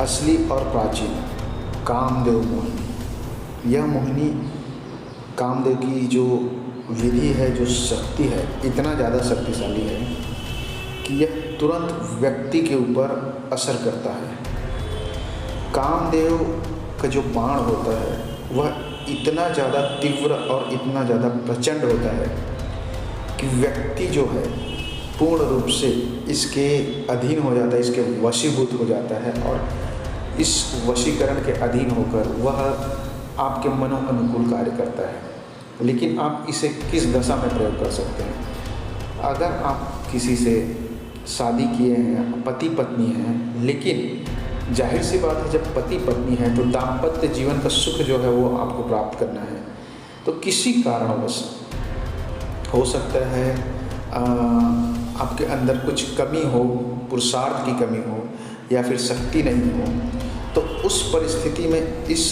असली और प्राचीन कामदेव मोहिनी। यह मोहिनी कामदेव की जो विधि है, जो शक्ति है, इतना ज़्यादा शक्तिशाली है कि यह तुरंत व्यक्ति के ऊपर असर करता है। कामदेव का जो बाण होता है वह इतना ज़्यादा तीव्र और इतना ज़्यादा प्रचंड होता है कि व्यक्ति जो है पूर्ण रूप से इसके अधीन हो जाता है, इसके वशीभूत हो जाता है और इस वशीकरण के अधीन होकर वह आपके मनो अनुकूल कार्य करता है। लेकिन आप इसे किस दशा में प्रयोग कर सकते हैं? अगर आप किसी से शादी किए हैं, पति पत्नी हैं, लेकिन जाहिर सी बात है जब पति पत्नी है तो दाम्पत्य जीवन का सुख जो है वो आपको प्राप्त करना है। तो किसी कारणवश हो सकता है आपके अंदर कुछ कमी हो, पुरुषार्थ की कमी हो या फिर शक्ति नहीं हो, तो उस परिस्थिति में इस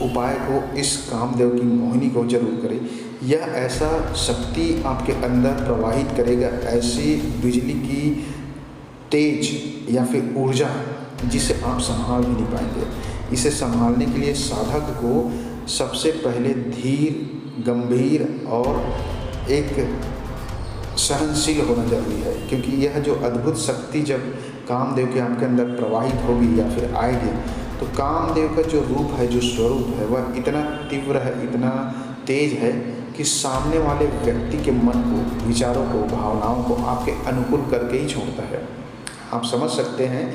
उपाय को, इस कामदेव की मोहिनी को जरूर करें। यह ऐसा शक्ति आपके अंदर प्रवाहित करेगा, ऐसी बिजली की तेज या फिर ऊर्जा जिसे आप संभाल भी नहीं पाएंगे। इसे संभालने के लिए साधक को सबसे पहले धीर, गंभीर और एक सहनशील होना जरूरी है, क्योंकि यह जो अद्भुत शक्ति जब कामदेव के आपके अंदर प्रवाहित होगी या फिर आएगी तो कामदेव का जो रूप है, जो स्वरूप है, वह इतना तीव्र है, इतना तेज है कि सामने वाले व्यक्ति के मन को, विचारों को, भावनाओं को आपके अनुकूल करके ही छोड़ता है। आप समझ सकते हैं,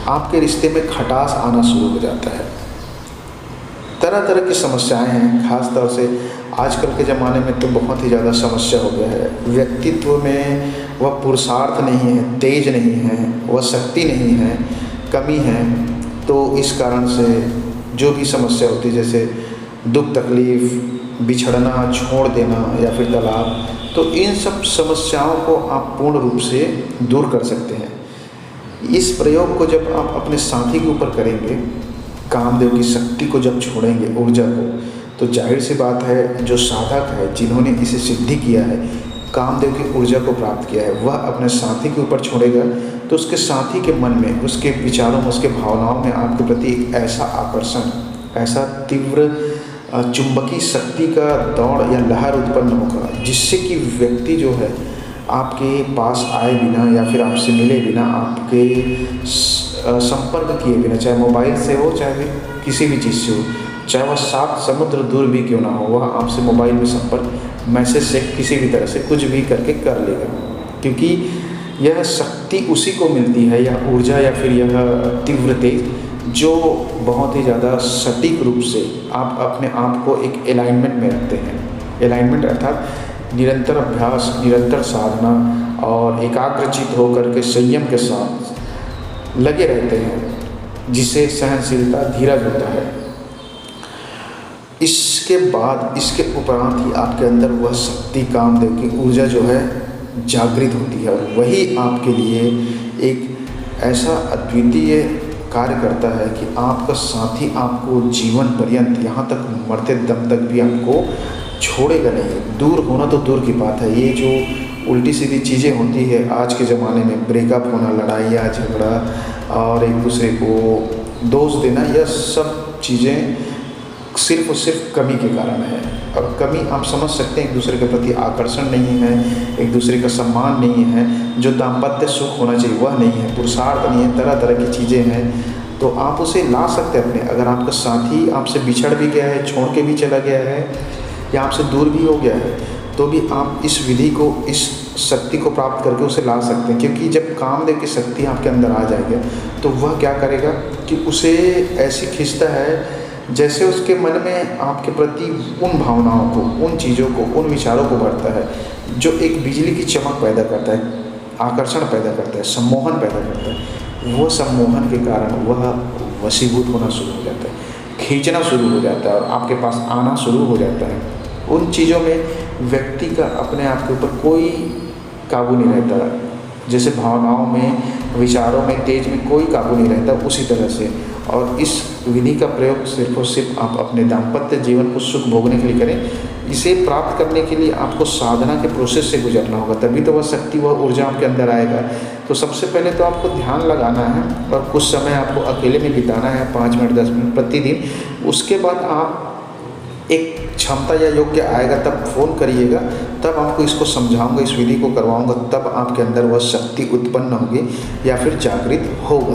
आपके रिश्ते में खटास आना शुरू हो जाता है। तरह तरह की समस्याएं हैं, खास तौर से आजकल के ज़माने में तो बहुत ही ज़्यादा समस्या हो गया है। व्यक्तित्व में वह पुरुषार्थ नहीं है, तेज नहीं है, वह शक्ति नहीं है, कमी है। तो इस कारण से जो भी समस्या होती है, जैसे दुख तकलीफ़, बिछड़ना, छोड़ देना या फिर तलाक, तो इन सब समस्याओं को आप पूर्ण रूप से दूर कर सकते हैं। इस प्रयोग को जब आप अपने साथी के ऊपर करेंगे, कामदेव की शक्ति को जब छोड़ेंगे, ऊर्जा को, तो जाहिर सी बात है जो साधक है, जिन्होंने इसे सिद्धि किया है, कामदेव की ऊर्जा को प्राप्त किया है, वह अपने साथी के ऊपर छोड़ेगा तो उसके साथी के मन में, उसके विचारों में, उसके भावनाओं में आपके प्रति एक ऐसा आकर्षण, ऐसा तीव्र चुंबकीय शक्ति का दौड़ या लहर उत्पन्न होगा, जिससे कि व्यक्ति जो है आपके पास आए बिना या फिर आपसे मिले बिना, आपके संपर्क किए बिना, चाहे मोबाइल से हो, चाहे किसी भी चीज़ से हो, चाहे वह 7 समुद्र दूर भी क्यों ना हो, वह आपसे मोबाइल में संपर्क, मैसेज से, किसी भी तरह से कुछ भी करके कर लेगा। क्योंकि यह शक्ति उसी को मिलती है, यह ऊर्जा या फिर यह तीव्र तेज, जो बहुत ही ज़्यादा सटीक रूप से आप अपने आप को एक अलाइनमेंट में रखते हैं। अलाइनमेंट अर्थात निरंतर अभ्यास, निरंतर साधना और एकाग्रचित होकर के संयम के साथ लगे रहते हैं, जिसे सहनशीलता, धीरज होता है। इसके बाद, इसके उपरांत ही आपके अंदर वह शक्ति, कामदेव की ऊर्जा जो है जागृत होती है और वही आपके लिए एक ऐसा अद्वितीय कार्य करता है कि आपका साथी आपको जीवन पर्यंत, यहाँ तक मरते दम तक भी आपको छोड़ेगा नहीं। दूर होना तो दूर की बात है, ये जो उल्टी सीधी चीज़ें होती है आज के ज़माने में, ब्रेकअप होना, लड़ाइयाँ, झगड़ा और एक दूसरे को दोष देना, यह सब चीज़ें सिर्फ और सिर्फ कमी के कारण है। और कमी आप समझ सकते हैं, एक दूसरे के प्रति आकर्षण नहीं है, एक दूसरे का सम्मान नहीं है, जो दाम्पत्य सुख होना चाहिए वह नहीं है, पुरुषार्थ नहीं है, तरह तरह की चीज़ें हैं। तो आप उसे ला सकते हैं अपने, अगर आपका साथी आपसे बिछड़ भी गया है, छोड़ के भी चला गया है या आपसे दूर भी हो गया है, तो भी आप इस विधि को, इस शक्ति को प्राप्त करके उसे ला सकते हैं। क्योंकि जब कामदेव की शक्ति आपके अंदर आ जाएगी तो वह क्या करेगा कि उसे ऐसी खींचता है जैसे उसके मन में आपके प्रति उन भावनाओं को, उन चीज़ों को, उन विचारों को भरता है जो एक बिजली की चमक पैदा करता है, आकर्षण पैदा करता है, सम्मोहन पैदा करता है। वो सम्मोहन के कारण वह वशीभूत होना शुरू हो जाता है, खींचना शुरू हो जाता है और आपके पास आना शुरू हो जाता है। उन चीज़ों में व्यक्ति का अपने आप के ऊपर कोई काबू नहीं रहता, जैसे भावनाओं में, विचारों में, तेज में कोई काबू नहीं रहता, उसी तरह से। और इस विधि का प्रयोग सिर्फ और सिर्फ आप अपने दाम्पत्य जीवन को सुख भोगने के लिए करें। इसे प्राप्त करने के लिए आपको साधना के प्रोसेस से गुजरना होगा, तभी तो वह शक्ति, वह ऊर्जा आपके अंदर आएगा। तो सबसे पहले तो आपको ध्यान लगाना है और कुछ समय आपको अकेले में बिताना है, 5 मिनट 10 मिनट प्रतिदिन। उसके बाद आप एक क्षमता या योग्य आएगा तब फ़ोन करिएगा, तब आपको इसको समझाऊंगा, इस विधि को करवाऊंगा, तब आपके अंदर वह शक्ति उत्पन्न होगी या फिर जागृत होगा।